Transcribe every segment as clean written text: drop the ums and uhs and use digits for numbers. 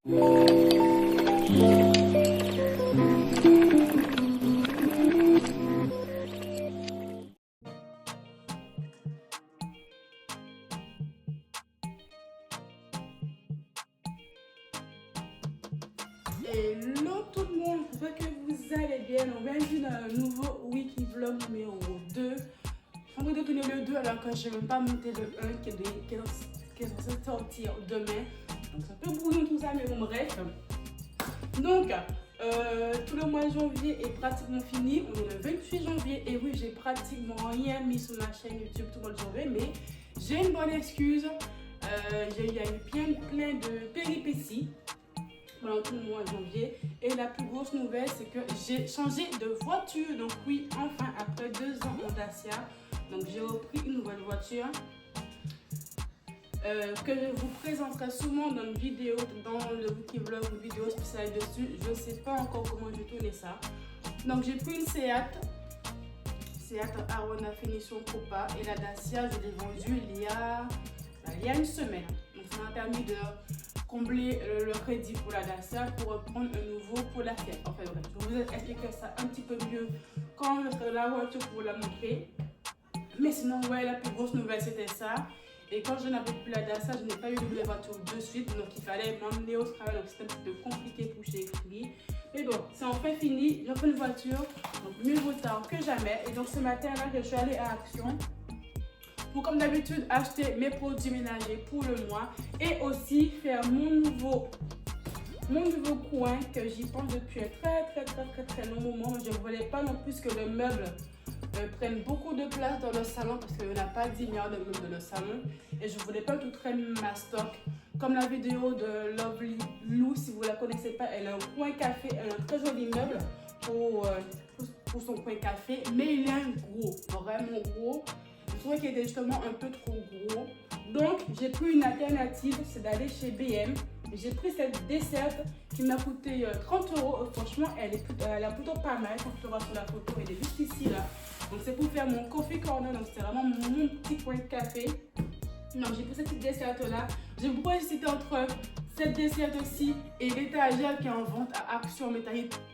Hello tout le monde, j'espère que vous allez bien. On bienvenue dans un nouveau Wiki Vlog numéro 2. Je suis en train de tourner le 2 alors que je n'ai même pas monté le 1 qui est censé sortir demain. Donc c'est un peu brouillon tout ça, mais bon bref. Donc tout le mois de janvier est pratiquement fini. On est le 28 janvier et oui, j'ai pratiquement rien mis sur ma chaîne YouTube tout le mois de janvier, mais j'ai une bonne excuse. Il y a eu plein de péripéties pendant tout le mois de janvier. Et la plus grosse nouvelle, c'est que j'ai changé de voiture. Donc oui, enfin, après 2 ans en Dacia, donc j'ai repris une nouvelle voiture que je vous présenterai souvent dans une vidéo, dans le Wiki Vlog, une vidéo spéciale dessus. Je ne sais pas encore comment je vais tourner ça. Donc j'ai pris une Seat Arona Finition Copa, et la Dacia, je l'ai vendue il y a une semaine. Donc ça m'a permis de combler le crédit pour la Dacia pour reprendre un nouveau pour la Fiat. Enfin bref, je vais vous expliquer ça un petit peu mieux quand je serai la voiture pour la montrer. Mais sinon, ouais, la plus grosse nouvelle c'était ça. Et quand je n'avais plus la Dacia, je n'ai pas eu de nouvelle voiture de suite. Donc il fallait m'emmener au travail. Donc c'était un petit peu compliqué pour chez Free. Mais bon, c'est enfin fini. J'ai fait une voiture. Donc mieux vaut tard que jamais. Et donc ce matin là, je suis allée à Action pour, comme d'habitude, acheter mes produits ménagers pour le mois et aussi faire mon nouveau coin que j'y pense depuis un très long moment. Je ne voulais pas non plus que le meuble prenne beaucoup de place dans le salon parce qu'il n'y en a pas 10 milliards de meubles dans le salon et je ne voulais pas tout traîner ma stock. Comme la vidéo de Lovely Lou, si vous ne la connaissez pas, elle a un coin café, elle a un très joli meuble pour son coin café, mais il est un gros, vraiment gros. Je trouvais qu'il était justement un peu trop gros. Donc, j'ai pris une alternative, c'est d'aller chez BM. J'ai pris cette desserte qui m'a coûté 30 €. Franchement, elle a plutôt pas mal. Quand tu vois sur la photo, elle est juste ici, là. Donc, c'est pour faire mon coffee corner. Donc, c'est vraiment mon petit coin de café. Donc, j'ai pris cette petite desserte-là. J'ai beaucoup hésité entre cette desserte-ci et l'étagère qui est en vente à Action, mais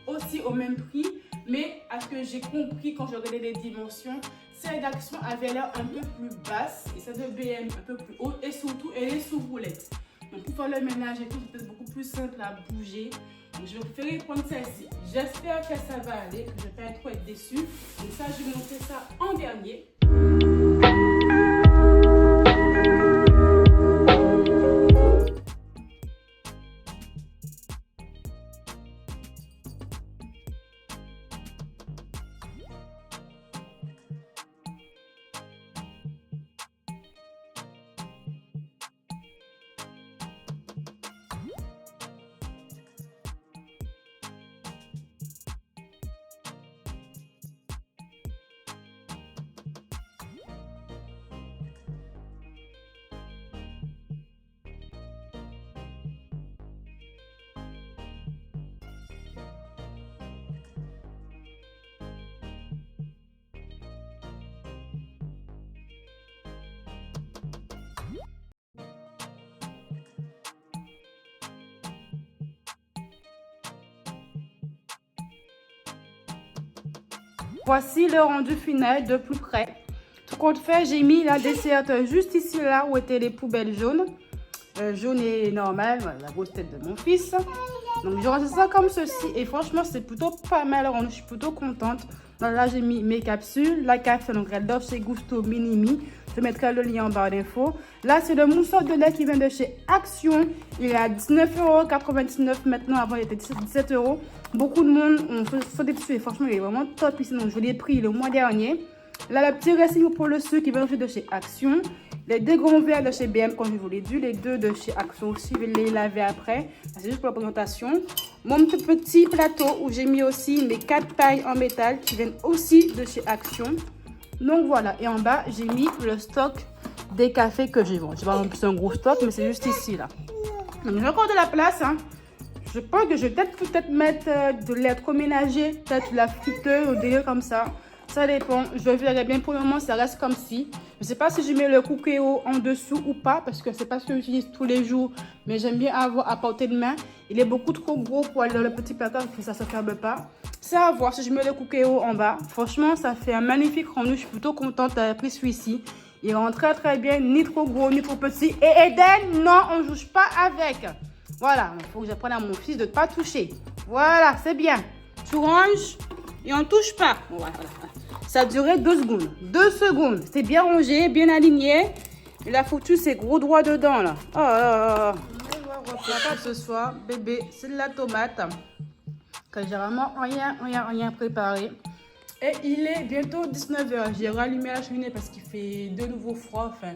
aussi au même prix. Mais à ce que j'ai compris quand j'ai regardé les dimensions, celle d'Action avait l'air un peu plus basse et celle de BM un peu plus haute, et surtout elle est sous roulette. Donc pour faire le ménage et tout, c'est peut-être beaucoup plus simple à bouger. Donc je vais préférer prendre celle-ci. J'espère que ça va aller, que je ne vais pas trop être déçue. Donc ça, je vais montrer ça en dernier. Voici le rendu final de plus près. Tout compte fait, j'ai mis la desserte juste ici, là où étaient les poubelles jaunes. Jaune et normal, voilà, la grosse tête de mon fils. Donc j'ai rangé ça comme ceci et franchement c'est plutôt pas mal rendu, je suis plutôt contente. Donc là j'ai mis mes capsules, la café, donc elle dort chez Gusto Minimi. Je mettrai le lien en barre d'infos. Là c'est le mousseur de lait qui vient de chez Action. Il est à 19,99 € maintenant, avant il était 17 €. Beaucoup de monde ont sauté dessus et franchement il est vraiment top ici. Donc je l'ai pris le mois dernier. Là le petit récit pour le sucre qui vient de chez Action. Les 2 grands verres de chez BM, comme je vous l'ai dit. Les 2 de chez Action aussi, je vais les laver après. C'est juste pour la présentation. Mon petit plateau où j'ai mis aussi mes 4 pailles en métal qui viennent aussi de chez Action. Donc voilà. Et en bas, j'ai mis le stock des cafés que je vends. Je sais pas non plus un gros stock, mais c'est juste ici là. Donc j'ai encore de la place. Hein. Je pense que je vais peut-être mettre de l'électroménager, peut-être la friteuse ou des délire comme ça. Ça dépend, je verrai bien. Pour le moment, ça reste comme si. Je ne sais pas si je mets le Cookéo en dessous ou pas, parce que c'est pas ce que j'utilise tous les jours, mais j'aime bien avoir à portée de main. Il est beaucoup trop gros pour aller dans le petit placard que ça ne se ferme pas. C'est à voir si je mets le Cookéo en bas. Franchement, ça fait un magnifique rendu. Je suis plutôt contente d'avoir pris celui-ci. Il rentre très très bien, ni trop gros, ni trop petit. Et Eden, non, on ne joue pas avec. Voilà, il faut que j'apprenne à mon fils de ne pas toucher. Voilà, c'est bien. Tu ranges et on ne touche pas. Voilà. Ça a duré 2 secondes. 2 secondes. C'est bien rangé, bien aligné. Il a foutu ses gros doigts dedans, là. Oh là là. Ce soir, bébé, c'est de la tomate. Que j'ai vraiment rien préparé. Et il est bientôt 19 h. J'ai rallumé la cheminée parce qu'il fait de nouveau froid. Enfin,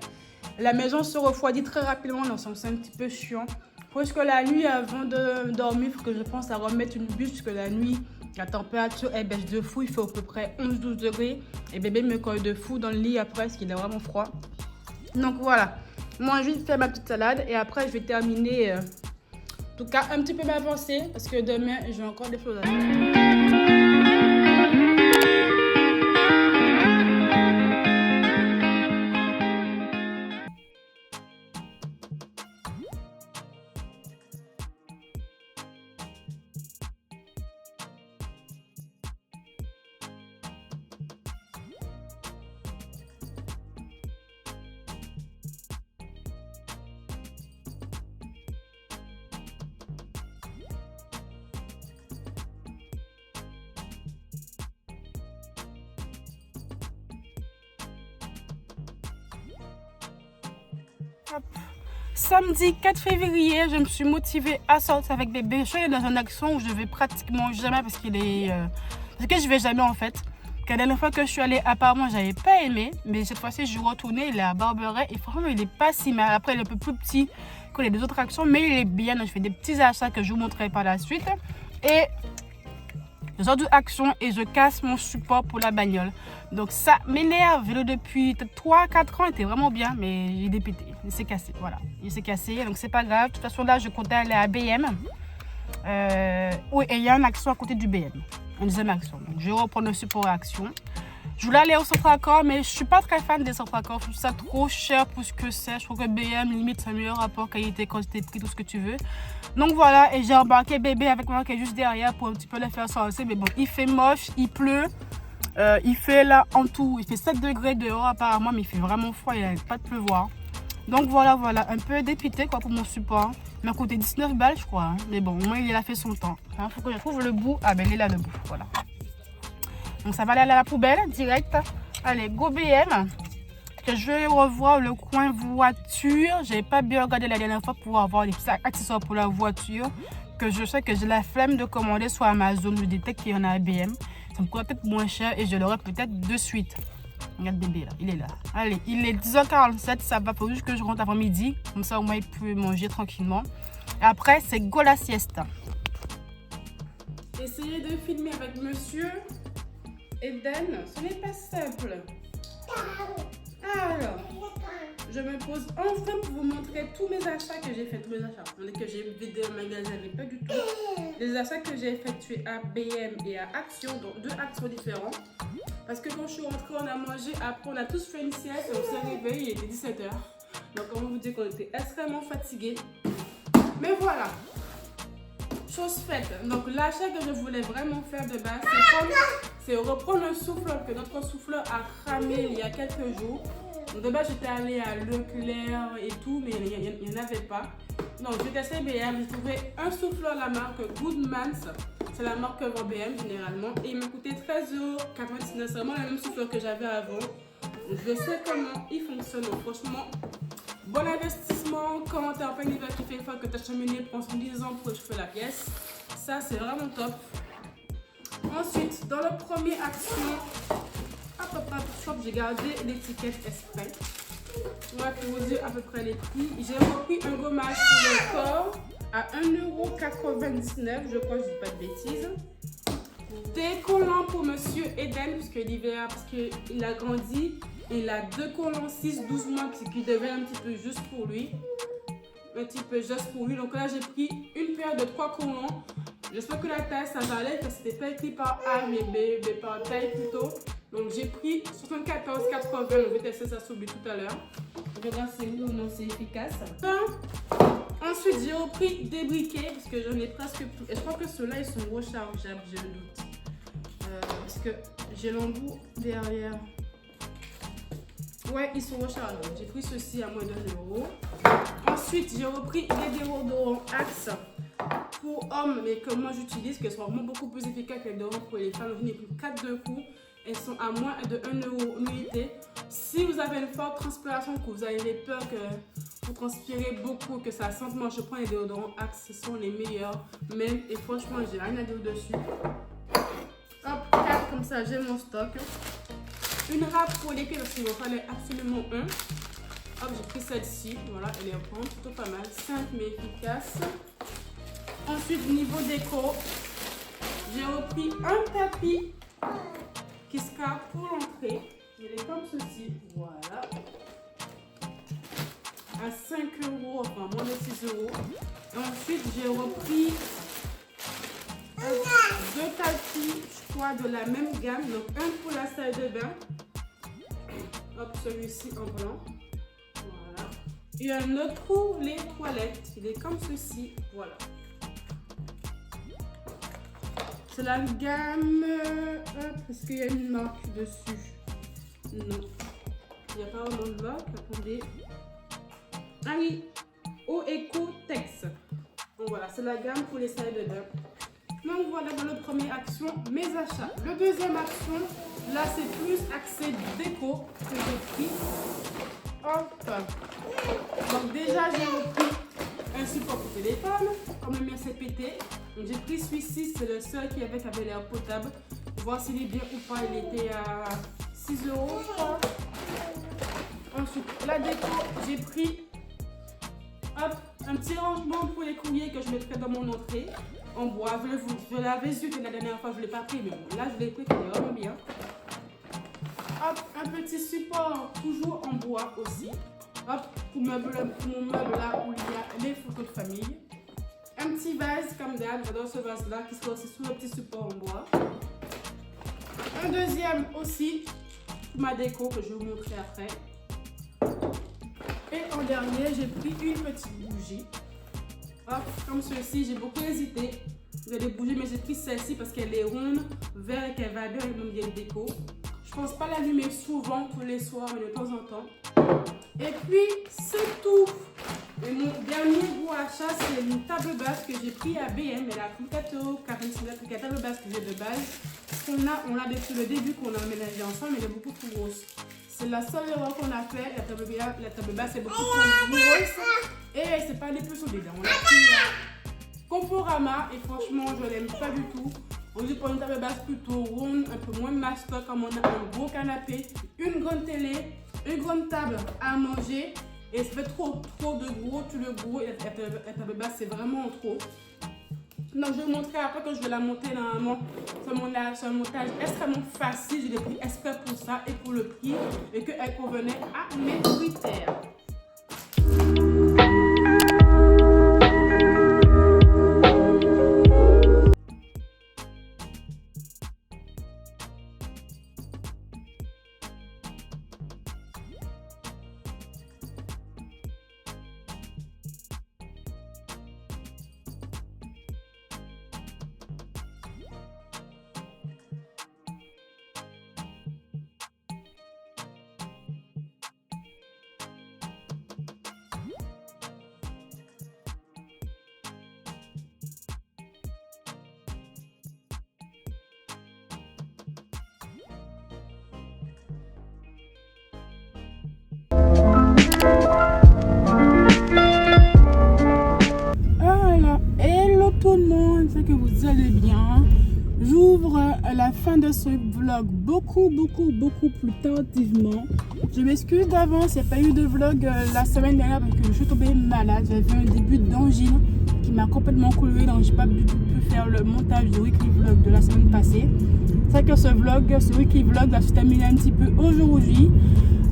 la maison se refroidit très rapidement, donc c'est un petit peu chiant. Puisque la nuit, avant de dormir, il faut que je pense à remettre une bûche. Parce que la nuit, la température est baisse de fou. Il fait à peu près 11-12 degrés. Et bébé me colle de fou dans le lit après parce qu'il est vraiment froid. Donc voilà. Moi, je vais faire ma petite salade. Et après, je vais terminer, en tout cas, un petit peu m'avancer. Parce que demain, j'ai encore des choses à faire. Hop. Samedi 4 février, je me suis motivée à sortir avec bébé. Je suis dans une action où je vais pratiquement jamais parce qu'il est... parce que je vais jamais en fait. La dernière fois que je suis allée, apparemment, j'avais pas aimé. Mais cette fois-ci, je suis retournée, il est à Barberet. Et franchement, il est pas si mal. Après, il est un peu plus petit que les 2 autres actions. Mais il est bien. Donc, je fais des petits achats que je vous montrerai par la suite. Et je sors de action et je casse mon support pour la bagnole. Donc ça m'énerve. Depuis 3-4 ans, il était vraiment bien, mais il est pété. Il s'est cassé, voilà. Il s'est cassé, donc c'est pas grave. De toute façon, là, je comptais aller à BM. Oui, et il y a une action à côté du BM. Une deuxième action. Donc je vais reprendre le support à action. Je voulais aller au centre accord, mais je suis pas très fan des centres accords. Je trouve ça trop cher pour ce que c'est. Je trouve que BM, limite, c'est un meilleur rapport qualité-quantité, prix, tout ce que tu veux. Donc voilà, et j'ai embarqué bébé avec moi qui est juste derrière pour un petit peu le faire sortir. Mais bon, il fait moche, il pleut. Il fait là en tout, il fait 7 degrés dehors apparemment, mais il fait vraiment froid, il n'arrête pas de pleuvoir. Donc voilà, un peu dépité quoi pour mon support. Il m'a coûté 19 balles je crois, hein. Mais bon, au moins il a fait son temps. Il faut que je trouve le bout. Ah ben il est là le bout, voilà. Donc ça va aller à la poubelle direct. Allez, go BM. Que je vais revoir le coin voiture. J'avais pas bien regardé la dernière fois pour avoir des petits accessoires pour la voiture. Que je sais que j'ai la flemme de commander sur Amazon. Je détecte qu'il y en a à BM. Ça me coûte peut-être moins cher et je l'aurai peut-être de suite. Regarde bébé là, il est là. Allez, il est 10h47, ça va, faut juste que je rentre avant midi. Comme ça au moins il peut manger tranquillement. Et après c'est go la siesta. Essayez de filmer avec monsieur Eden, ce n'est pas simple. Alors, je me pose enfin pour vous montrer tous mes achats que j'ai fait. Tous mes achats. On dit que j'ai vidé un magasin, mais pas du tout. Les achats que j'ai effectués à BM et à Action, donc 2 actions différents. Parce que quand je suis rentrée, on a mangé. Après, on a tous fait une sieste. On s'est réveillé, il était 17 h. Donc, on vous dit qu'on était extrêmement fatigués. Mais voilà. Chose faite. Donc, l'achat que je voulais vraiment faire de base, c'est reprendre un souffleur que notre souffleur a cramé il y a quelques jours. Donc, de base, j'étais allée à Leclerc et tout, mais il n'y en avait pas. Donc, j'ai testé BM. J'ai trouvé un souffleur de la marque Goodmans. C'est la marque que vend BM généralement. Et il m'a coûté 13,99 €. C'est vraiment le même souffleur que j'avais avant. Je sais comment il fonctionne. Donc, franchement, bon investissement. Quand tu es en plein hiver, tu fais une fois que ta cheminée prend 10 ans pour chauffer la pièce. Ça, c'est vraiment top. Ensuite, dans le premier action, j'ai gardé l'étiquette Esprit. On va vous dire à peu près les prix. J'ai repris un gommage pour le corps à 1,99 €, je crois que je dis pas de bêtises. Des collants pour monsieur Eden, puisque l'hiver, parce qu'il a grandi. Il a 2 collants 6-12 mois qui devaient un petit peu juste pour lui. Un petit peu juste pour lui. Donc là, j'ai pris une paire de 3 collants. J'espère que la taille, ça va aller, parce que c'était pas écrit par A, mais B, par taille plutôt. Donc j'ai pris 74,80 €. Je vais tester ça sur lui tout à l'heure. Je regarde c'est où, non, c'est efficace. Ensuite, j'ai repris des briquets parce que j'en ai presque plus. Et je crois que ceux-là, ils sont rechargeables, j'ai un doute. Parce que j'ai l'embout derrière. Ouais, ils sont rechargeables. J'ai pris ceci à moins de 1 €. Ensuite, j'ai repris les déodorants Axe pour hommes, mais que moi j'utilise, qui sont vraiment beaucoup plus efficaces que les déodorants pour les femmes. J'en ai pris 4 de coup. Elles sont à moins de 1 € l'unité. Si vous avez une forte transpiration, que vous avez peur que vous transpirez beaucoup, que ça sente, moi je prends les déodorants Axe, ce sont les meilleurs. Même, et franchement, j'ai rien à dire dessus. Hop, 4 comme ça, j'ai mon stock. Une râpe pour les pieds parce qu'il m'en fallait absolument un. Hop, j'ai pris celle-ci. Voilà, elle est ronde, plutôt pas mal. Simple mais efficace. Ensuite, niveau déco, j'ai repris un tapis Kiska pour l'entrée. Il est comme ceci. Voilà. À 5 €, enfin moins de 6 €. Et ensuite, j'ai repris 2 tapis, je crois, de la même gamme. Donc, un pour la salle de bain. Hop, celui-ci en blanc. Voilà. Et un autre pour les toilettes. Il est comme ceci. Voilà. C'est la gamme. Est-ce qu'il y a une marque dessus? Non. Il n'y a pas vraiment de marque. Attendez. Ah oui. Ecotex. Donc voilà, c'est la gamme pour les salles de bain. Donc voilà dans notre première action, mes achats. Le deuxième action, là c'est plus axé déco que j'ai pris. Hop. Donc déjà j'ai repris un support pour téléphone. Comme le mien s'est pété. Donc j'ai pris celui-ci, c'est le seul qui avait l'air potable. Pour voir s'il est bien ou pas, il était à 6 € je crois. Ensuite la déco, j'ai pris hop, un petit rangement pour les courriers que je mettrai dans mon entrée. En bois, je l'avais vu que la dernière fois je ne l'ai pas pris, mais bon, là je l'ai pris, il est vraiment bien. Hop, un petit support toujours en bois aussi. Hop, pour mon meuble là où il y a les photos de famille. Un petit vase comme d'hab, j'adore ce vase là qui sera aussi sous le petit support en bois. Un deuxième aussi pour ma déco que je vais vous montrer après. Et en dernier, j'ai pris une petite bougie. Hop, comme ceci, j'ai beaucoup hésité de les bouger, mais j'ai pris celle-ci parce qu'elle est ronde, verte et qu'elle va bien avec mon vieille déco. Je pense pas l'allumer souvent, tous les soirs, mais de temps en temps. Et puis, c'est tout. Et mon dernier gros achat, c'est une table basse que j'ai pris à BM. Elle a coûté 4 € carré. C'est la table basse que j'ai de base. On l'a depuis le début qu'on a emménagé ensemble, mais elle est beaucoup plus grosse. C'est la seule erreur qu'on a fait. La table basse est beaucoup plus grosse. Et c'est pas les plus solides. On a pris Conforama et franchement, je l'aime pas du tout. On dit pour une table basse plutôt ronde, un peu moins mastoc, comme on a un gros canapé, une grande télé, une grande table à manger. Et ça fait trop de gros, tout le gros. Et la table basse, c'est vraiment trop. Donc, je vais vous montrer après que je vais la monter normalement. C'est un montage extrêmement facile. Je l'ai pris exprès pour ça et pour le prix. Et qu'elle convenait à mes critères. Tout le monde, c'est que vous allez bien. J'ouvre la fin de ce vlog beaucoup plus tardivement. Je m'excuse d'avance, il n'y a pas eu de vlog la semaine dernière parce que je suis tombée malade. J'avais un début d'angine qui m'a complètement coulé, donc j'ai pas du tout pu faire le montage du weekly vlog de la semaine passée. C'est que ce weekly vlog va se terminer un petit peu aujourd'hui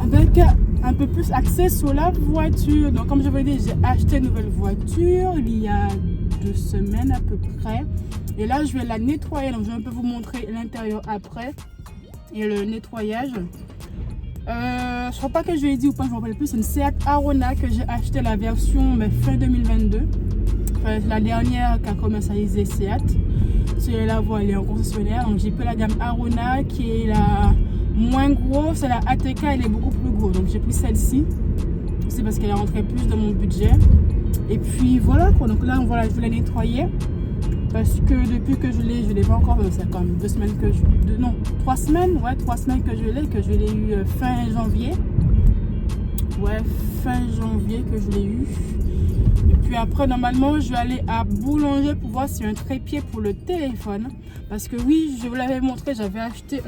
avec un peu plus axé sur la voiture. Donc comme je vous l'ai dit, j'ai acheté une nouvelle voiture il y a 2 semaines à peu près. Et là, je vais la nettoyer. Donc, je vais un peu vous montrer l'intérieur après et le nettoyage. Je crois pas que je lui ai dit ou pas, je me rappelle plus. C'est une Seat Arona que j'ai acheté la version fin 2022. Enfin, la dernière qu'a commercialisé Seat. Celle-là, elle est en concessionnaire. Donc j'ai pris la gamme Arona qui est la moins grosse. C'est la ATK, elle est beaucoup plus grosse. Donc j'ai pris celle-ci. C'est parce qu'elle est rentrée plus dans mon budget. Et puis voilà quoi. Donc là, voilà, je vais la nettoyer. Parce que depuis que je l'ai pas encore, c'est quand même 2 semaines que je... Non, 3 semaines, ouais, 3 semaines que je l'ai eu fin janvier. Ouais, fin janvier que je l'ai eu. Et puis après, normalement, je vais aller à Boulanger pour voir s'il y a un trépied pour le téléphone. Parce que oui, je vous l'avais montré, j'avais acheté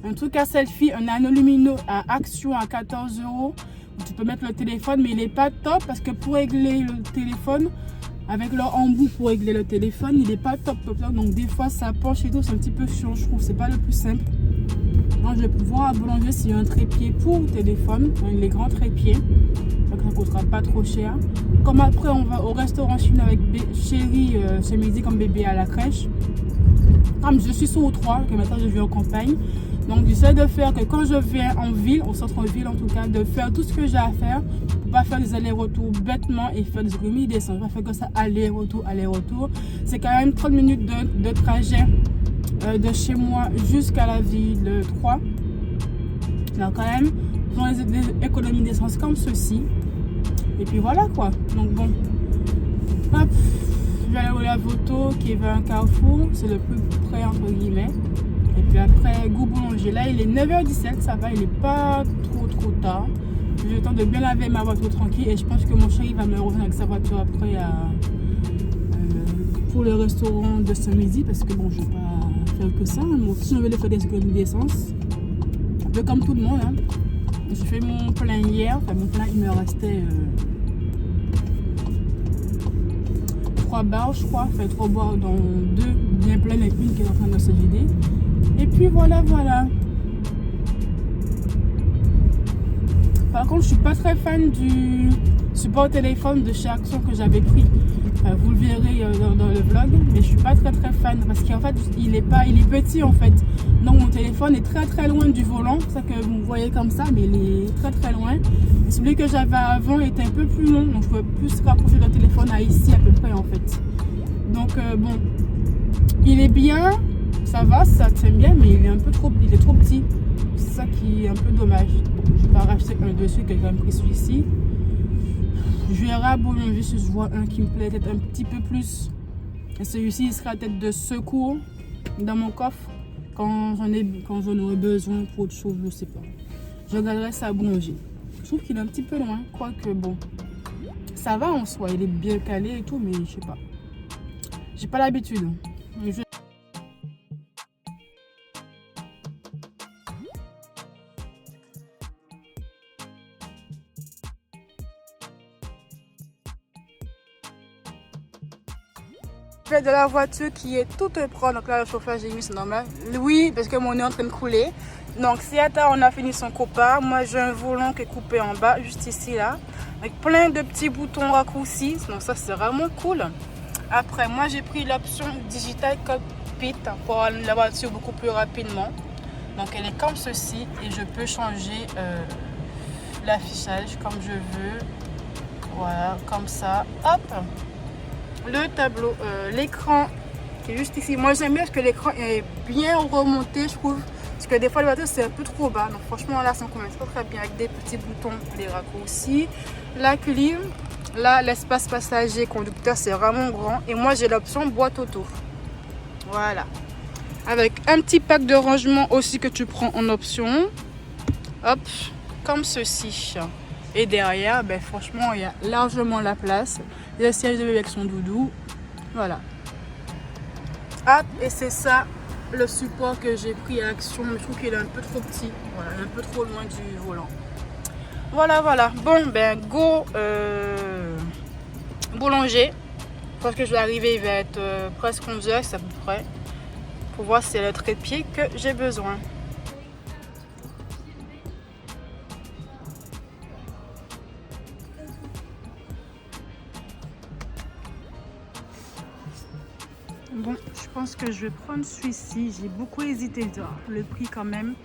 un truc à selfie, un anneau lumineux à Action à 14 €. Tu peux mettre le téléphone, mais il n'est pas top parce que pour régler le téléphone, avec leur embout pour régler le téléphone, il n'est pas top. Donc des fois, ça penche et tout, c'est un petit peu chiant, je trouve. C'est pas le plus simple. Donc je vais pouvoir à Boulanger s'il y a un trépied pour le téléphone, les grands trépieds. Donc ça ne coûtera pas trop cher. Comme après, on va au restaurant chinois avec Chérie ce midi comme bébé à la crèche. Comme je suis sur 3, que maintenant je vis en campagne. Donc j'essaie de faire que quand je viens en ville, au centre-ville en tout cas, de faire tout ce que j'ai à faire pour pas faire des allers-retours bêtement et faire des remises. On va faire que ça aller-retour, aller-retour. C'est quand même 30 minutes de trajet de chez moi jusqu'à la ville de 3. Donc quand même, dans des économies d'essence comme ceci. Et puis voilà quoi. Donc bon, hop, je vais aller au Lavoto qui est vers un carrefour. C'est le plus près entre guillemets. Et puis après, goût boulanger. Là, il est 9h17, ça va, il n'est pas trop tard. J'ai le temps de bien laver ma voiture tranquille. Et je pense que mon chéri va me rejoindre avec sa voiture après pour le restaurant de ce midi. Parce que bon, je ne vais pas faire que ça. Moi aussi, je vais faire des économies d'essence. Un peu comme tout le monde. Hein. J'ai fait mon plein hier. Enfin, mon plein, il me restait 3 barres, je crois. Enfin, 3 barres dans 2 bien pleines et une qui est en train de se vider. Et puis voilà. Par contre, je suis pas très fan du support téléphone de chez Action que j'avais pris. Enfin, vous le verrez dans le vlog, mais je suis pas très fan parce qu'en fait, il est petit en fait. Donc mon téléphone est très loin du volant, c'est ça que vous voyez comme ça, mais il est très loin. Et celui que j'avais avant était un peu plus long, donc je peux plus rapprocher le téléphone à ici à peu près en fait. Donc bon, il est bien. Ça va, ça tient bien, mais il est trop petit. C'est ça qui est un peu dommage. Je vais pas racheter un dessus qui a quand même pris celui-ci. Je verrai à Boulanger si je vois un qui me plaît peut-être un petit peu plus. Et celui-ci, il sera peut-être de secours dans mon coffre quand j'en aurai besoin pour autre chose, je sais pas. Je regarderai ça à Boulanger. Je trouve qu'il est un petit peu loin, quoique bon. Ça va en soi, il est bien calé et tout, mais je sais pas. J'ai pas l'habitude. De la voiture qui est toute propre, donc là le chauffage est mis, c'est normal. Oui, parce que mon nez est en train de couler. Donc si on a fini son copain, moi j'ai un volant qui est coupé en bas, juste ici là, avec plein de petits boutons raccourcis, donc ça c'est vraiment cool. Après moi j'ai pris l'option Digital Cockpit pour aller la voiture beaucoup plus rapidement. Donc elle est comme ceci et je peux changer l'affichage comme je veux. Voilà, comme ça, hop. Le tableau, l'écran qui est juste ici. Moi j'aime bien parce que l'écran est bien remonté, je trouve. Parce que des fois le bateau c'est un peu trop bas. Donc franchement là ça me convient très bien avec des petits boutons, les raccourcis. La clim, là l'espace passager conducteur c'est vraiment grand. Et moi j'ai l'option boîte auto. Voilà. Avec un petit pack de rangement aussi que tu prends en option. Hop, comme ceci. Et derrière, ben, franchement, il y a largement la place. Il y a le siège de bébé avec son doudou. Voilà. Hop, et c'est ça le support que j'ai pris à Action. Mais je trouve qu'il est un peu trop petit. Voilà, un peu trop loin du volant. Voilà. Bon, ben, go Boulanger. Je pense que je vais arriver, il va être presque 11h, c'est à peu près. Pour voir si c'est le trépied que j'ai besoin. Bon, je pense que je vais prendre celui-ci. J'ai beaucoup hésité. Le prix quand même.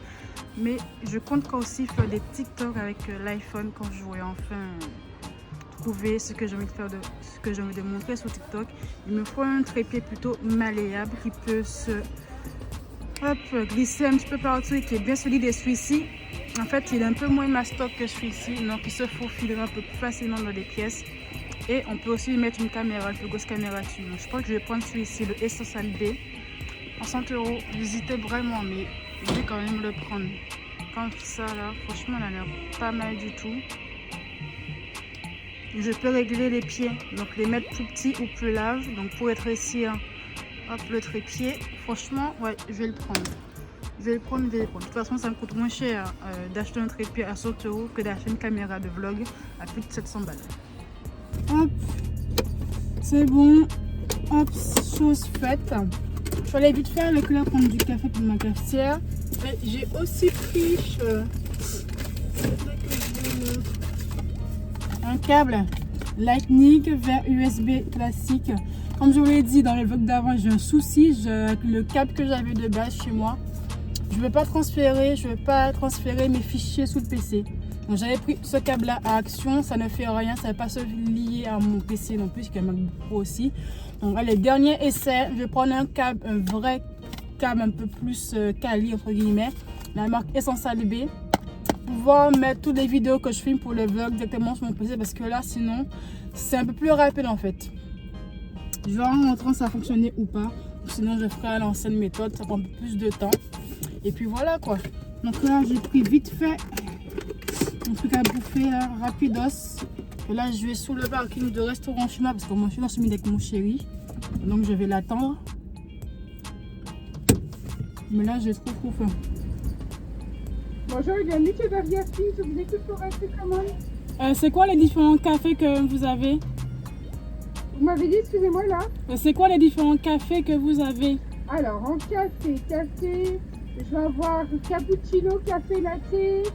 Mais je compte aussi faire des TikTok avec l'iPhone quand je vais enfin trouver ce que j'ai envie de faire, ce que j'ai envie de montrer sur TikTok. Il me faut un trépied plutôt malléable qui peut se glisser un petit peu partout et qui est bien solide. Et celui-ci, en fait, il est un peu moins mastoc que celui-ci, donc il se faufilera un peu plus facilement dans des pièces. Et on peut aussi mettre une caméra, une grosse caméra dessus. Donc, je crois que je vais prendre celui-ci, le Essential B, en 100 €. J'hésitais vraiment, mais je vais quand même le prendre. Comme ça, là, franchement, il a l'air pas mal du tout. Je peux régler les pieds, donc les mettre plus petits ou plus larges. Donc, pour rétrécir, hop, le trépied. Franchement, ouais, je vais le prendre. Je vais le prendre. De toute façon, ça me coûte moins cher d'acheter un trépied à 100 € que d'acheter une caméra de vlog à plus de 700 balles. Hop, c'est bon. Hop, chose faite. Je suis allée vite faire avec là prendre du café pour ma cafetière. Et j'ai aussi pris un câble Lightning vers USB classique. Comme je vous l'ai dit dans le vlog d'avant, j'ai un souci. Le câble que j'avais de base chez moi, je ne veux pas transférer mes fichiers sous le PC. Donc j'avais pris ce câble là à Action, ça ne fait rien, ça ne va pas se lier à mon PC non plus, qui est un MacBook Pro aussi. Donc les derniers essais, je vais prendre un câble, un vrai câble un peu plus quali entre guillemets, la marque Essential B, pour pouvoir mettre toutes les vidéos que je filme pour le vlog directement sur mon PC, parce que là sinon c'est un peu plus rapide en fait. Je vais en montrant si ça a fonctionné ou pas, sinon je ferai à l'ancienne méthode, ça prend un peu plus de temps. Et puis voilà quoi. Donc là j'ai pris vite fait un truc à bouffer là, rapidos. Et là je vais sous le parking de restaurant chez moi parce que moi je suis dans ce midi avec mon chéri. Donc je vais l'attendre. Mais là j'ai trop faim. Bonjour, Yannick et Bargati, je vous écoute pour rester commande. C'est quoi les différents cafés que vous avez? Vous m'avez dit, excusez-moi là. C'est quoi les différents cafés que vous avez? Alors en café, je vais avoir cappuccino, café latte,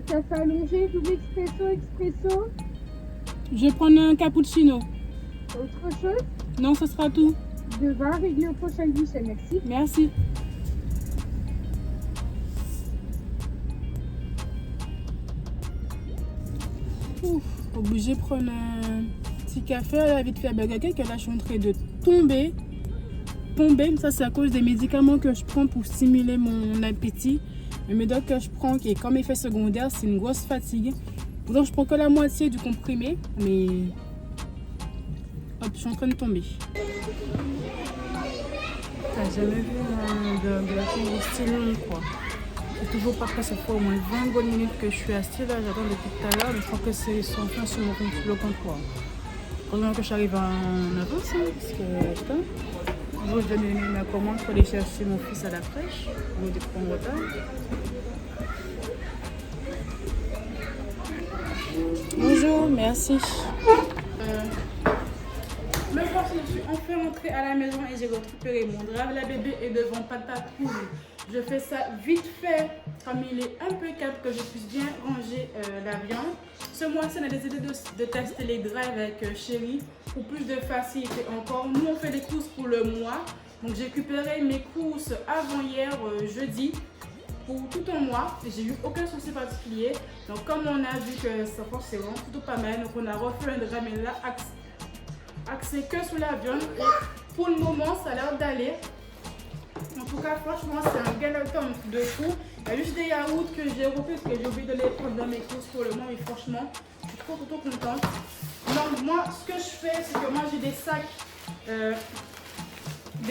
café allongé, double expresso. Je vais prendre un cappuccino. Autre chose? Non, ce sera tout. De vin réglé au prochain guichet, merci. Merci. Ouf, obligé de prendre un petit café à la vite fait à Burger King, que là je suis en train de tomber. Ça c'est à cause des médicaments que je prends pour stimuler mon appétit. Le médoc que je prends qui est comme effet secondaire, c'est une grosse fatigue. Donc je prends que la moitié du comprimé, mais hop, je suis en train de tomber. T'as jamais vu un Burger King aussi long quoi. C'est toujours pas que ça fait au moins 20 bonnes minutes que je suis assise là, j'attends depuis tout à l'heure, mais je crois que c'est son fin sur le comptoir. Heureusement que j'arrive en avance, hein, parce que putain. Je vais donner ma commande pour aller chercher mon fils à la crèche. On est en retard. Bonjour, merci. Me voici, je suis enfin rentrée à la maison et j'ai récupéré mon drap. La bébé est devant Patatouille. Je fais ça vite fait, comme il est impeccable, que je puisse bien ranger la viande. Ce mois-ci, on a décidé de tester les draps avec Chéri pour plus de facilité encore. Nous, on fait les courses pour le mois. Donc, j'ai récupéré mes courses avant-hier, jeudi, pour tout un mois. J'ai eu aucun souci particulier. Donc, comme on a vu que ça c'est vraiment plutôt pas mal, donc on a refait un drap, mais là, axé que sur la viande. Et pour le moment, ça a l'air d'aller. En tout cas, franchement, c'est un gain de temps de fou. Il y a juste des yaourts que j'ai repris parce que j'ai oublié de les prendre dans mes courses pour le moment. Mais franchement, je suis trop contente. Donc, moi, ce que je fais, c'est que moi, j'ai des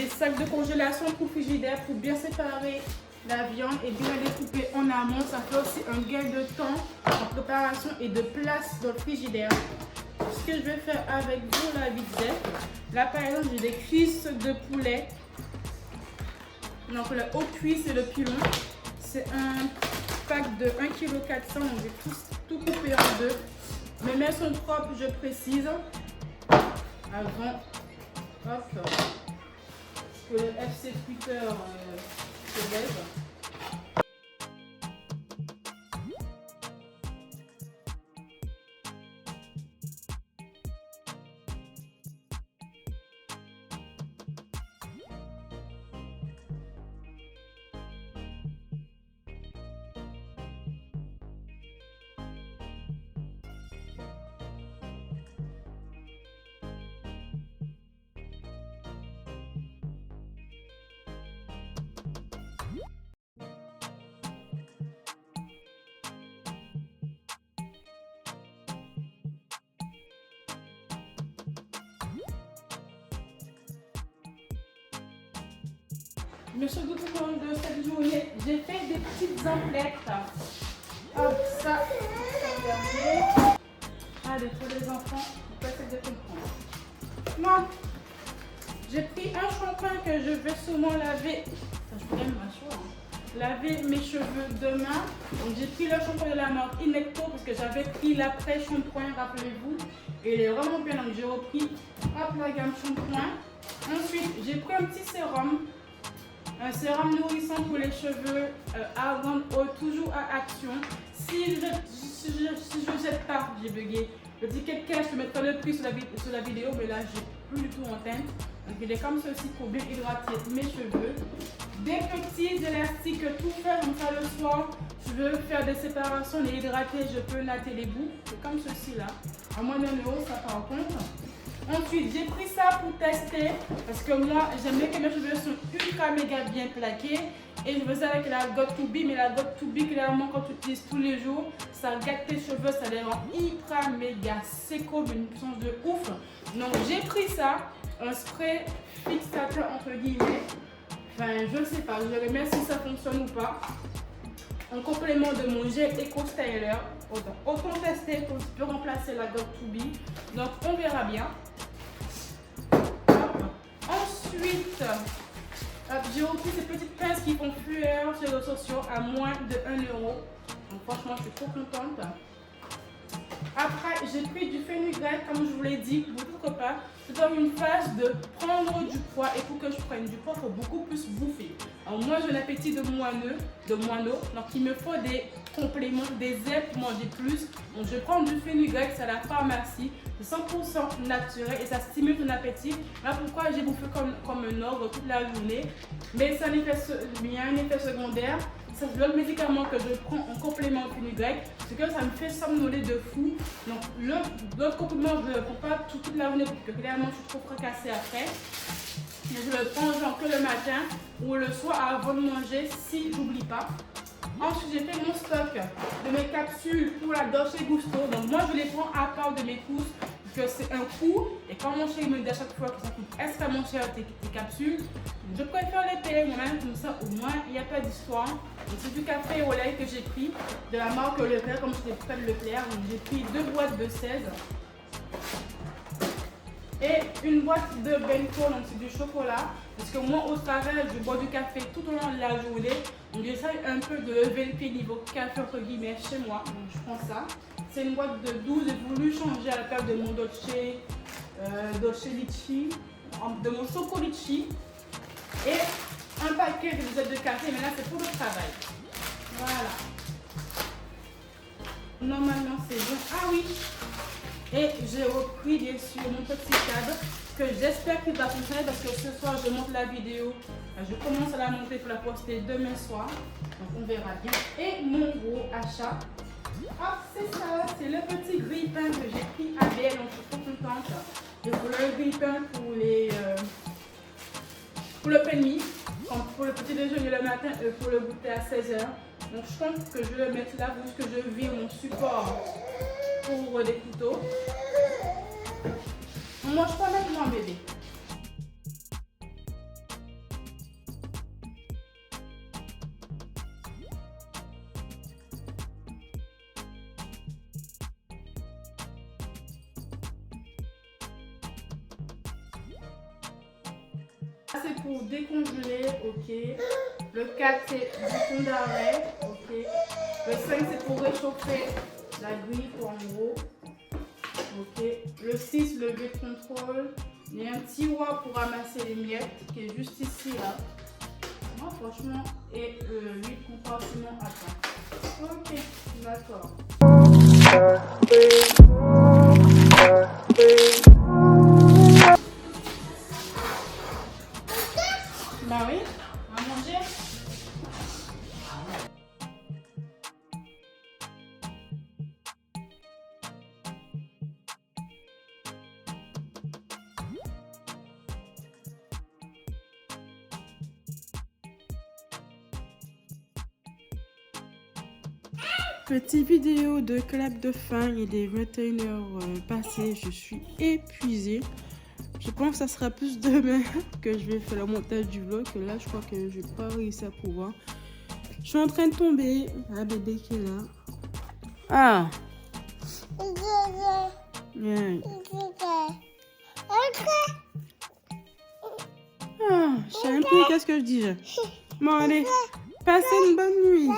sacs de congélation pour frigidaire pour bien séparer la viande et bien la découper en amont. Ça fait aussi un gain de temps en préparation et de place dans le frigidaire. Ce que je vais faire avec vous, la vite. Là, par exemple, j'ai des cuisses de poulet. Donc le haut cuisse et le pilon, c'est un pack de 1,4 kg, donc j'ai tout coupé en deux. Mes mains sont propres, je précise, avant que le FC Twitter se lève. Monsieur tout au long de cette journée, j'ai fait des petites emplettes. Hop, ça, regardez. Allez, pour les enfants, vous pouvez essayer de comprendre. Moi, j'ai pris un shampoing que je vais souvent laver. Ça, je voulais laver mes cheveux demain. Donc, j'ai pris le shampoing de la marque Inecto parce que j'avais pris l'après-shampoing, rappelez-vous. Et il est vraiment bien, donc j'ai repris la gamme shampoing. Ensuite, j'ai pris un petit sérum. Un sérum nourrissant pour les cheveux Argan Oil, toujours à action. Si je jette pas, j'ai bugué. Le ticket cash, je mettrai le prix sur la vidéo, mais là, j'ai plus du tout en teinte. Donc, il est comme ceci pour bien hydrater mes cheveux. Des petits élastiques tout fait, comme ça le soir, je veux faire des séparations, les hydrater, je peux natter les bouts. C'est comme ceci là. À moins d'un euro, ça par contre. Ensuite, j'ai pris ça pour tester parce que moi, j'aime bien que mes cheveux sont ultra méga bien plaqués. Et je faisais avec la Got2b, mais la Got2b, clairement, quand tu utilises tous les jours, ça gâte tes cheveux, ça les rend hyper méga séco, d'une puissance de ouf. Donc, j'ai pris ça, un spray fixateur entre guillemets. Enfin, je ne sais pas, je verrai bien si ça fonctionne ou pas. En complément de mon gel Eco Styler. Autant tester pour peut remplacer la Got2b. Donc, on verra bien. Ensuite, j'ai repris ces petites pinces qui font flueur sur les réseaux sociaux à moins de 1 euro. Donc franchement, je suis trop contente. Après, j'ai pris du fenugrec, comme je vous l'ai dit, votre repas. C'est dans une phase de prendre du poids. Et pour que je prenne du poids, il faut beaucoup plus bouffer. Alors moi, j'ai un appétit de moineau. Donc il me faut des compléments, des aides pour manger plus. Donc je prends du fenugrec, c'est à la pharmacie. C'est 100% naturel et ça stimule ton appétit. Là pourquoi j'ai bouffé comme un ogre toute la journée. Mais ça il y a un effet secondaire. C'est l'autre médicament que je prends en complément au fenugrec, c'est que ça me fait somnoler de fou. Donc l'autre complément, je ne le prends pas toute la journée parce que clairement je suis trop fracassée après. Mais je le prends genre que le matin ou le soir avant de manger si j'oublie pas. Ensuite, j'ai fait mon stock de mes capsules pour la Dolce Gusto. Donc moi, je les prends à part de mes courses parce que c'est un coût. Et quand mon chéri me dit à chaque fois que ça coûte extrêmement cher tes capsules, je préfère les payer moi-même comme ça. Au moins, il n'y a pas d'histoire. C'est du café au lait que j'ai pris de la marque Leclerc, comme je t'ai fait Leclerc. Donc j'ai pris 2 boîtes de 16. Et une boîte de bento, donc c'est du chocolat. Parce que moi, au travail, je bois du café tout au long de la journée. Donc j'essaie un peu de lever le pied niveau café entre guillemets chez moi. Donc je prends ça. C'est une boîte de 12. J'ai voulu changer à la place de mon Dolce Litchi, de mon Choco Litchi. Et un paquet de dosettes de café, mais là c'est pour le travail. Voilà. Normalement c'est bon. Ah oui! Et j'ai repris bien sûr mon petit cadre que j'espère qu'il va fonctionner parce que ce soir je monte la vidéo. Je commence à la monter pour la poster demain soir. Donc on verra bien. Et mon gros achat. Hop, c'est ça. C'est le petit grille-pain que j'ai pris à BL. Donc je suis trop contente. J'ai voulu un grille-pain pour le penny. Pour le petit déjeuner le matin, pour le goûter à 16 h. Donc je pense que je vais le mettre là parce que je vire mon support pour des couteaux. On mange pas maintenant, bébé. C'est pour décongeler, ok. Le 4 c'est bouton d'arrêt, ok. Le 5 c'est pour réchauffer la grille en gros. Ok. Le 6 le levier de contrôle. Il y a un tiroir pour ramasser les miettes qui est juste ici là. Moi franchement, et le 8 compartiment à temps. Ok, d'accord. Bah oui, on va manger. Petite vidéo de clap de fin, il est 21 h passées, je suis épuisée. Je pense que ça sera plus demain que je vais faire le montage du vlog. Que là, je crois que je vais pas réussir à pouvoir. Je suis en train de tomber. Ah, bébé qui est là. Ah. Bien. Ah, je sais même plus qu'est-ce que je dis. Bon, allez. Passez une bonne nuit.